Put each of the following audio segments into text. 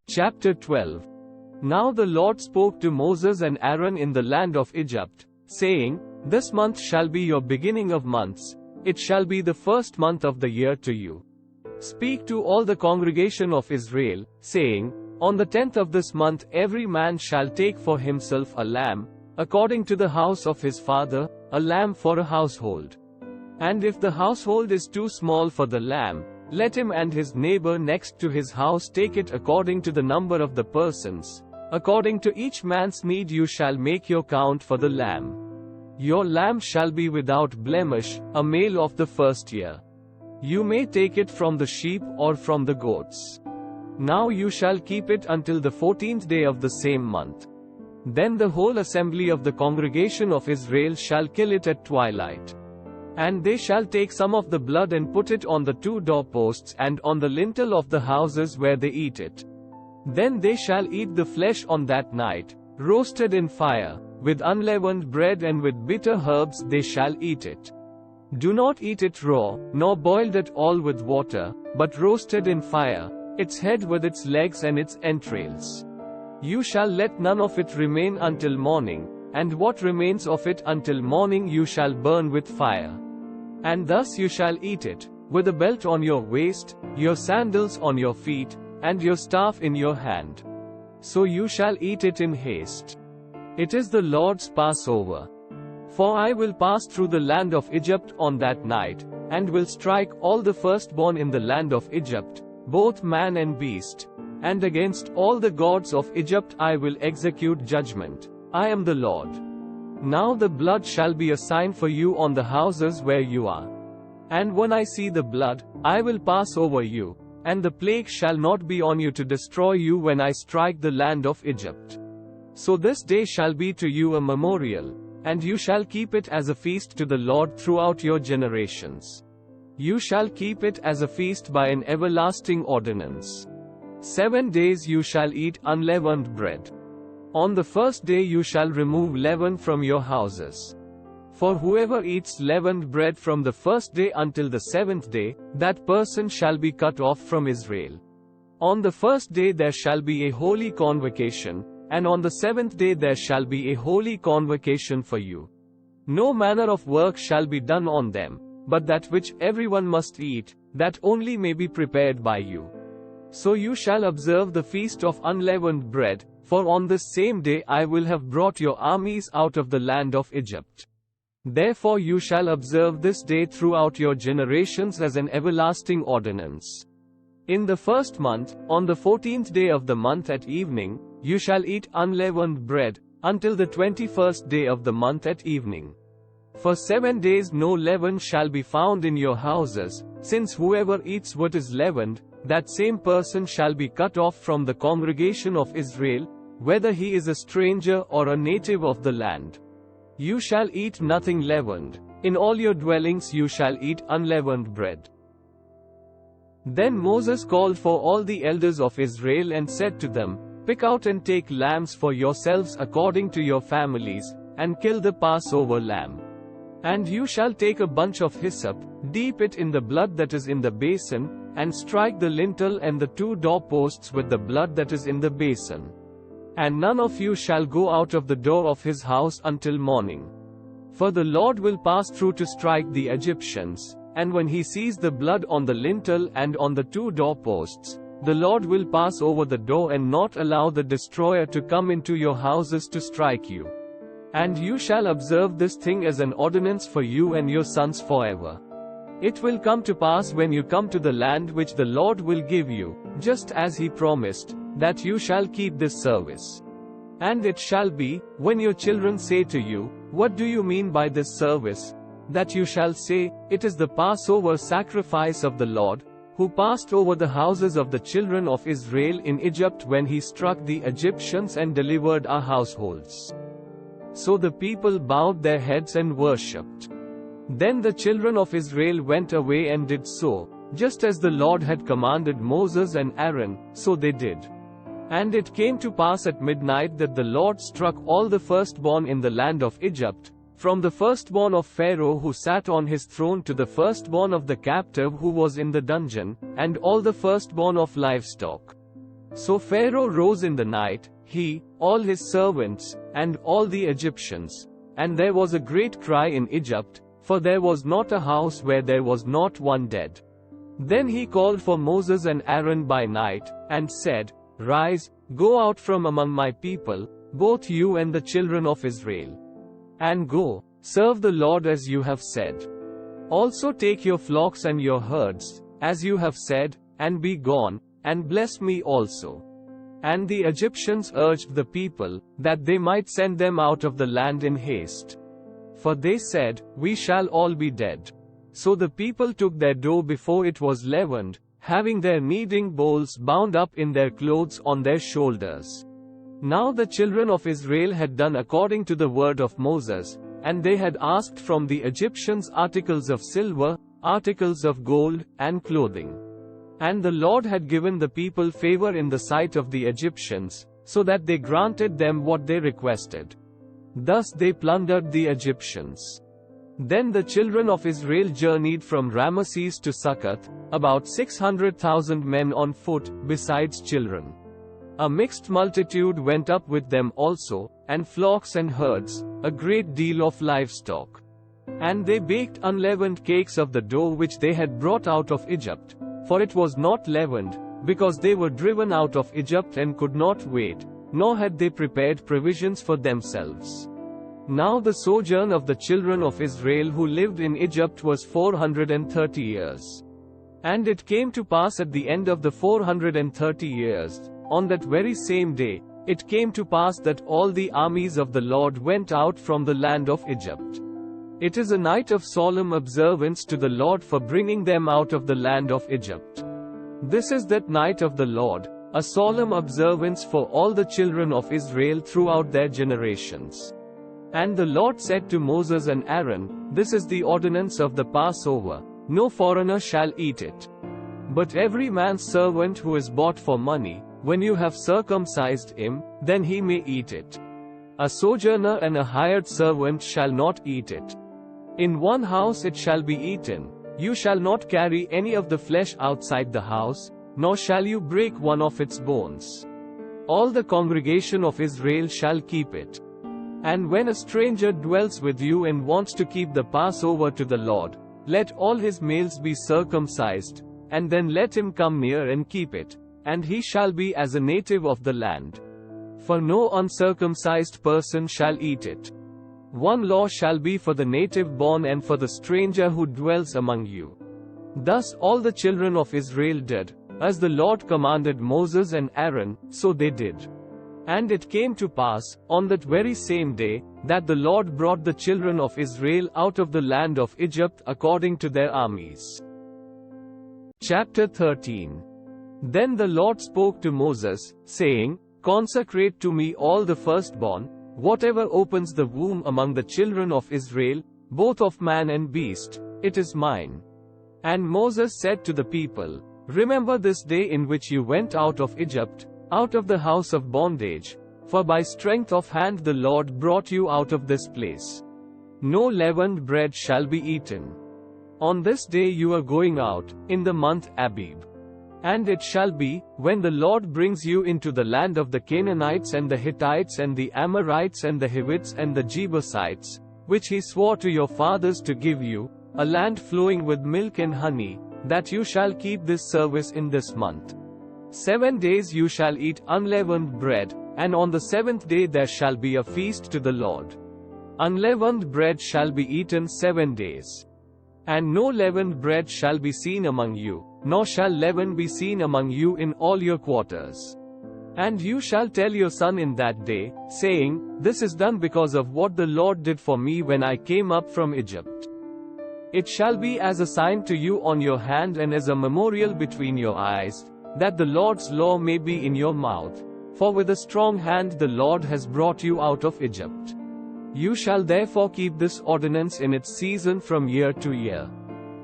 Chapter 12. Now the Lord spoke to Moses and Aaron in the land of Egypt, saying, This month shall be your beginning of months, it shall be the first month of the year to you. Speak to all the congregation of Israel, saying, On the 10th of this month every man shall take for himself a lamb, according to the house of his father, a lamb for a household. And if the household is too small for the lamb, let him and his neighbor next to his house take it according to the number of the persons. According to each man's need you shall make your count for the lamb. Your lamb shall be without blemish, a male of the first year. You may take it from the sheep or from the goats. Now you shall keep it until the 14th day of the same month. Then the whole assembly of the congregation of Israel shall kill it at twilight. And they shall take some of the blood and put it on the 2 doorposts and on the lintel of the houses where they eat it. Then they shall eat the flesh on that night, roasted in fire, with unleavened bread and with bitter herbs they shall eat it. Do not eat it raw, nor boiled at all with water, but roasted in fire, its head with its legs and its entrails. You shall let none of it remain until morning, and what remains of it until morning you shall burn with fire. And thus you shall eat it, with a belt on your waist, your sandals on your feet, and your staff in your hand. So you shall eat it in haste. It is the Lord's Passover. For I will pass through the land of Egypt on that night, and will strike all the firstborn in the land of Egypt, both man and beast. And against all the gods of Egypt I will execute judgment. I am the Lord. Now the blood shall be a sign for you on the houses where you are. And when I see the blood, I will pass over you, and the plague shall not be on you to destroy you when I strike the land of Egypt. So this day shall be to you a memorial, and you shall keep it as a feast to the Lord throughout your generations. You shall keep it as a feast by an everlasting ordinance. 7 days you shall eat unleavened bread. On the first day you shall remove leaven from your houses. For whoever eats leavened bread from the first day until the 7th day, that person shall be cut off from Israel. On the first day there shall be a holy convocation, and on the 7th day there shall be a holy convocation for you. No manner of work shall be done on them, but that which everyone must eat, that only may be prepared by you. So you shall observe the feast of unleavened bread, for on this same day I will have brought your armies out of the land of Egypt. Therefore you shall observe this day throughout your generations as an everlasting ordinance. In the first month, on the 14th day of the month at evening, you shall eat unleavened bread, until the 21st day of the month at evening. For 7 days no leaven shall be found in your houses, since whoever eats what is leavened, that same person shall be cut off from the congregation of Israel, whether he is a stranger or a native of the land. You shall eat nothing leavened. In all your dwellings you shall eat unleavened bread. Then Moses called for all the elders of Israel and said to them, Pick out and take lambs for yourselves according to your families, and kill the Passover lamb. And you shall take a bunch of hyssop, dip it in the blood that is in the basin, and strike the lintel and the 2 doorposts with the blood that is in the basin. And none of you shall go out of the door of his house until morning. For the Lord will pass through to strike the Egyptians, and when he sees the blood on the lintel and on the 2 doorposts, the Lord will pass over the door and not allow the destroyer to come into your houses to strike you. And you shall observe this thing as an ordinance for you and your sons forever. It will come to pass when you come to the land which the Lord will give you, just as he promised, that you shall keep this service. And it shall be, when your children say to you, What do you mean by this service? That you shall say, It is the Passover sacrifice of the Lord, who passed over the houses of the children of Israel in Egypt when he struck the Egyptians and delivered our households. So the people bowed their heads and worshipped. Then the children of Israel went away and did so, just as the Lord had commanded Moses and Aaron, so they did. And it came to pass at midnight that the Lord struck all the firstborn in the land of Egypt, from the firstborn of Pharaoh who sat on his throne to the firstborn of the captive who was in the dungeon, and all the firstborn of livestock. So Pharaoh rose in the night, he, all his servants, and all the Egyptians. And there was a great cry in Egypt, for there was not a house where there was not one dead. Then he called for Moses and Aaron by night, and said, Rise, go out from among my people, both you and the children of Israel. And go, serve the Lord as you have said. Also take your flocks and your herds, as you have said, and be gone, and bless me also. And the Egyptians urged the people, that they might send them out of the land in haste. For they said, We shall all be dead. So the people took their dough before it was leavened, having their kneading bowls bound up in their clothes on their shoulders. Now the children of Israel had done according to the word of Moses, and they had asked from the Egyptians articles of silver, articles of gold, and clothing. And the Lord had given the people favor in the sight of the Egyptians, so that they granted them what they requested. Thus they plundered the Egyptians. Then the children of Israel journeyed from Ramesses to Succoth, about 600,000 men on foot, besides children. A mixed multitude went up with them also, and flocks and herds, a great deal of livestock. And they baked unleavened cakes of the dough which they had brought out of Egypt, for it was not leavened, because they were driven out of Egypt and could not wait, nor had they prepared provisions for themselves. Now the sojourn of the children of Israel who lived in Egypt was 430 years. And it came to pass at the end of the 430 years, on that very same day, it came to pass that all the armies of the Lord went out from the land of Egypt. It is a night of solemn observance to the Lord for bringing them out of the land of Egypt. This is that night of the Lord, a solemn observance for all the children of Israel throughout their generations. And the Lord said to Moses and Aaron, This is the ordinance of the Passover, no foreigner shall eat it. But every man's servant who is bought for money, when you have circumcised him, then he may eat it. A sojourner and a hired servant shall not eat it. In one house it shall be eaten. You shall not carry any of the flesh outside the house, nor shall you break one of its bones. All the congregation of Israel shall keep it. And when a stranger dwells with you and wants to keep the Passover to the Lord, let all his males be circumcised, and then let him come near and keep it, and he shall be as a native of the land. For no uncircumcised person shall eat it. One law shall be for the native born and for the stranger who dwells among you. Thus all the children of Israel did, as the Lord commanded Moses and Aaron, so they did. And it came to pass, on that very same day, that the Lord brought the children of Israel out of the land of Egypt according to their armies. Chapter 13. Then the Lord spoke to Moses, saying, Consecrate to me all the firstborn, whatever opens the womb among the children of Israel, both of man and beast, it is mine. And Moses said to the people, Remember this day in which you went out of Egypt, out of the house of bondage, for by strength of hand the Lord brought you out of this place. No leavened bread shall be eaten. On this day you are going out, in the month Abib. And it shall be, when the Lord brings you into the land of the Canaanites and the Hittites and the Amorites and the Hivites and the Jebusites, which he swore to your fathers to give you, a land flowing with milk and honey, that you shall keep this service in this month. 7 days you shall eat unleavened bread, and on the 7th day there shall be a feast to the Lord. Unleavened bread shall be eaten 7 days. And no leavened bread shall be seen among you, nor shall leaven be seen among you in all your quarters. And you shall tell your son in that day, saying, This is done because of what the Lord did for me when I came up from Egypt. It shall be as a sign to you on your hand and as a memorial between your eyes, that the Lord's law may be in your mouth. For with a strong hand the Lord has brought you out of Egypt. You shall therefore keep this ordinance in its season from year to year.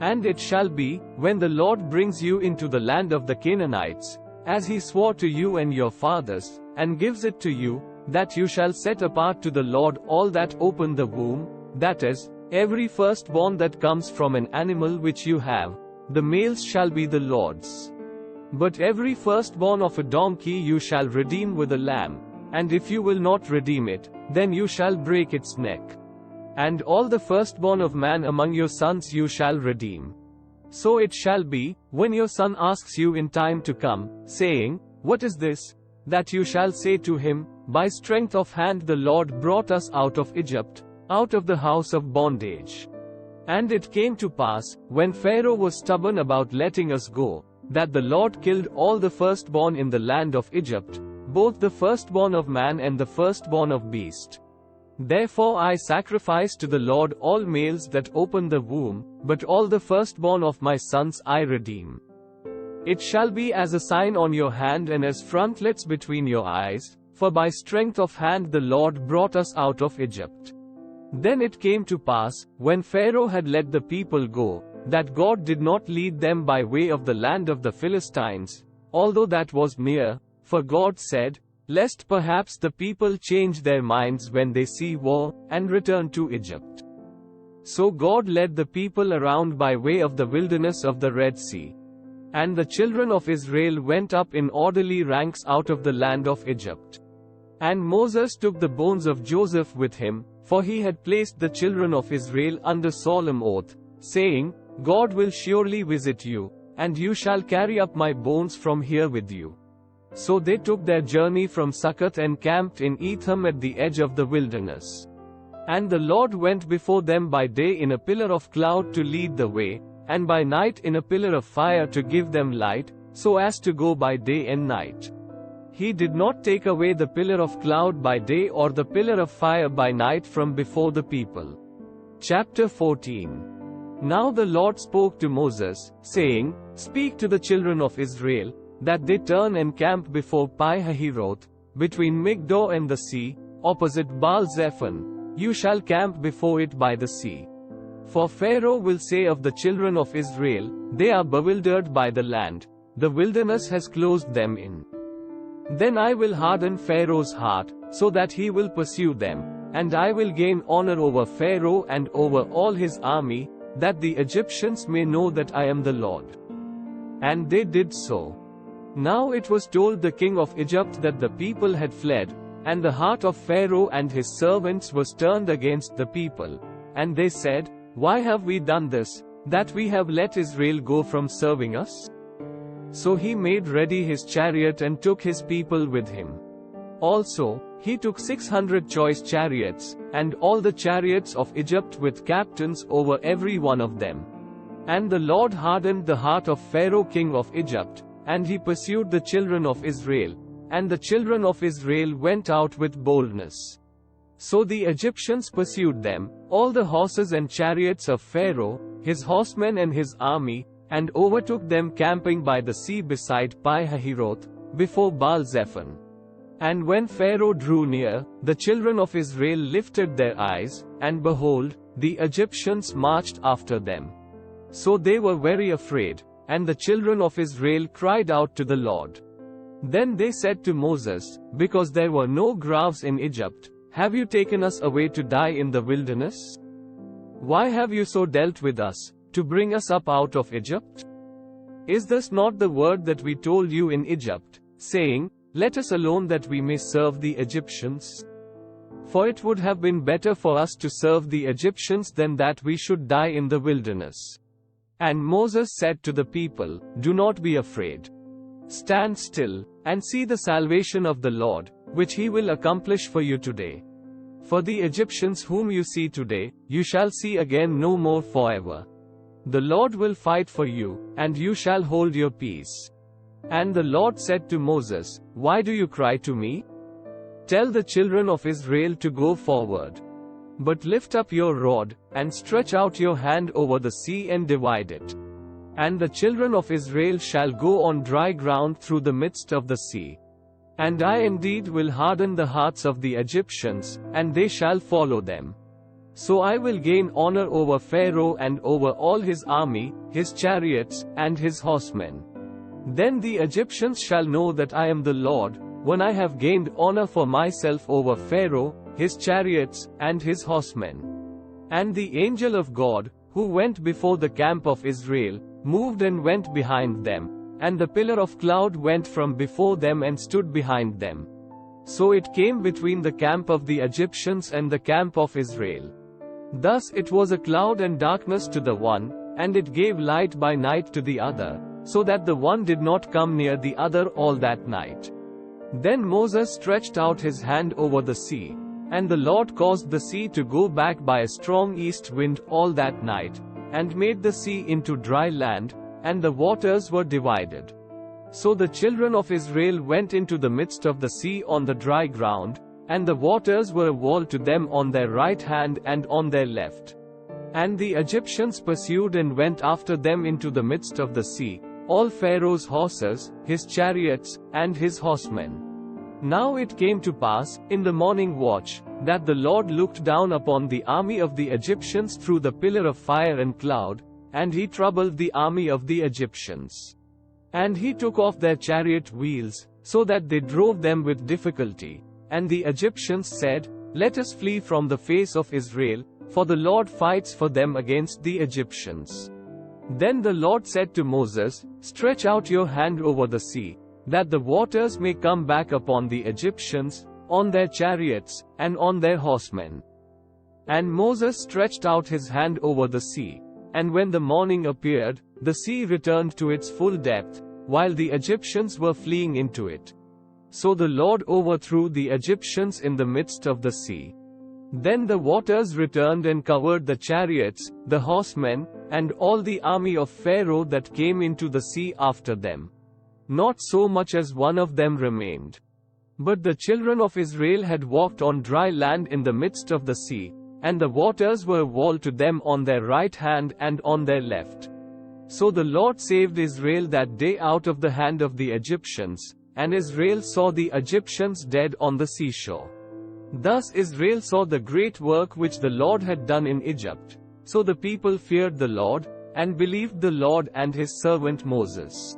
And it shall be, when the Lord brings you into the land of the Canaanites, as he swore to you and your fathers, and gives it to you, that you shall set apart to the Lord all that open the womb, that is, every firstborn that comes from an animal which you have, the males shall be the Lord's. But every firstborn of a donkey you shall redeem with a lamb, and if you will not redeem it, then you shall break its neck. And all the firstborn of man among your sons you shall redeem. So it shall be, when your son asks you in time to come, saying, What is this? That you shall say to him, By strength of hand the Lord brought us out of Egypt, out of the house of bondage. And it came to pass, when Pharaoh was stubborn about letting us go, that the Lord killed all the firstborn in the land of Egypt, both the firstborn of man and the firstborn of beast. Therefore I sacrifice to the Lord all males that open the womb, but all the firstborn of my sons I redeem. It shall be as a sign on your hand and as frontlets between your eyes, for by strength of hand the Lord brought us out of Egypt. Then it came to pass, when Pharaoh had let the people go, that God did not lead them by way of the land of the Philistines, although that was near, for God said, Lest perhaps the people change their minds when they see war, and return to Egypt. So God led the people around by way of the wilderness of the Red Sea. And the children of Israel went up in orderly ranks out of the land of Egypt. And Moses took the bones of Joseph with him, for he had placed the children of Israel under solemn oath, saying, God will surely visit you, and you shall carry up my bones from here with you. So they took their journey from Succoth and camped in Etham at the edge of the wilderness. And the Lord went before them by day in a pillar of cloud to lead the way, and by night in a pillar of fire to give them light, so as to go by day and night. He did not take away the pillar of cloud by day or the pillar of fire by night from before the people. Chapter 14. Now the Lord spoke to Moses, saying, Speak to the children of Israel, that they turn and camp before Pi-hahiroth, between Migdol and the sea, opposite Baal-zephon. You shall camp before it by the sea. For Pharaoh will say of the children of Israel, They are bewildered by the land, the wilderness has closed them in. Then I will harden Pharaoh's heart, so that he will pursue them, and I will gain honor over Pharaoh and over all his army, that the Egyptians may know that I am the Lord. And they did so. Now it was told the king of Egypt that the people had fled, and the heart of Pharaoh and his servants was turned against the people. And they said, Why have we done this, that we have let Israel go from serving us? So he made ready his chariot and took his people with him. Also, he took 600 choice chariots, and all the chariots of Egypt with captains over every one of them. And the Lord hardened the heart of Pharaoh king of Egypt, and he pursued the children of Israel, and the children of Israel went out with boldness. So the Egyptians pursued them, all the horses and chariots of Pharaoh, his horsemen and his army, and overtook them camping by the sea beside Pi-hahiroth, before Baal-zephon. And when Pharaoh drew near, the children of Israel lifted their eyes, and behold, the Egyptians marched after them. So they were very afraid, and the children of Israel cried out to the Lord. Then they said to Moses, Because there were no graves in Egypt, have you taken us away to die in the wilderness? Why have you so dealt with us, to bring us up out of Egypt? Is this not the word that we told you in Egypt, saying, Let us alone that we may serve the Egyptians? For it would have been better for us to serve the Egyptians than that we should die in the wilderness. And Moses said to the people, Do not be afraid. Stand still, and see the salvation of the Lord, which he will accomplish for you today. For the Egyptians whom you see today, you shall see again no more forever. The Lord will fight for you, and you shall hold your peace. And the Lord said to Moses, Why do you cry to me? Tell the children of Israel to go forward. But lift up your rod, and stretch out your hand over the sea and divide it. And the children of Israel shall go on dry ground through the midst of the sea. And I indeed will harden the hearts of the Egyptians, and they shall follow them. So I will gain honor over Pharaoh and over all his army, his chariots, and his horsemen. Then the Egyptians shall know that I am the Lord, when I have gained honor for myself over Pharaoh, his chariots, and his horsemen. And the angel of God, who went before the camp of Israel, moved and went behind them, and the pillar of cloud went from before them and stood behind them. So it came between the camp of the Egyptians and the camp of Israel. Thus it was a cloud and darkness to the one, and it gave light by night to the other, so that the one did not come near the other all that night. Then Moses stretched out his hand over the sea, and the Lord caused the sea to go back by a strong east wind all that night, and made the sea into dry land, and the waters were divided. So the children of Israel went into the midst of the sea on the dry ground, and the waters were a wall to them on their right hand and on their left. And the Egyptians pursued and went after them into the midst of the sea, all Pharaoh's horses, his chariots, and his horsemen. Now it came to pass, in the morning watch, that the Lord looked down upon the army of the Egyptians through the pillar of fire and cloud, and he troubled the army of the Egyptians. And he took off their chariot wheels, so that they drove them with difficulty. And the Egyptians said, "Let us flee from the face of Israel, for the Lord fights for them against the Egyptians." Then the Lord said to Moses, "Stretch out your hand over the sea, that the waters may come back upon the Egyptians, on their chariots, and on their horsemen." And Moses stretched out his hand over the sea, and when the morning appeared, the sea returned to its full depth, while the Egyptians were fleeing into it. So the Lord overthrew the Egyptians in the midst of the sea. Then the waters returned and covered the chariots, the horsemen, and all the army of Pharaoh that came into the sea after them. Not so much as one of them remained. But the children of Israel had walked on dry land in the midst of the sea, and the waters were a wall to them on their right hand and on their left. So the Lord saved Israel that day out of the hand of the Egyptians, and Israel saw the Egyptians dead on the seashore. Thus Israel saw the great work which the Lord had done in Egypt. So the people feared the Lord, and believed the Lord and his servant Moses.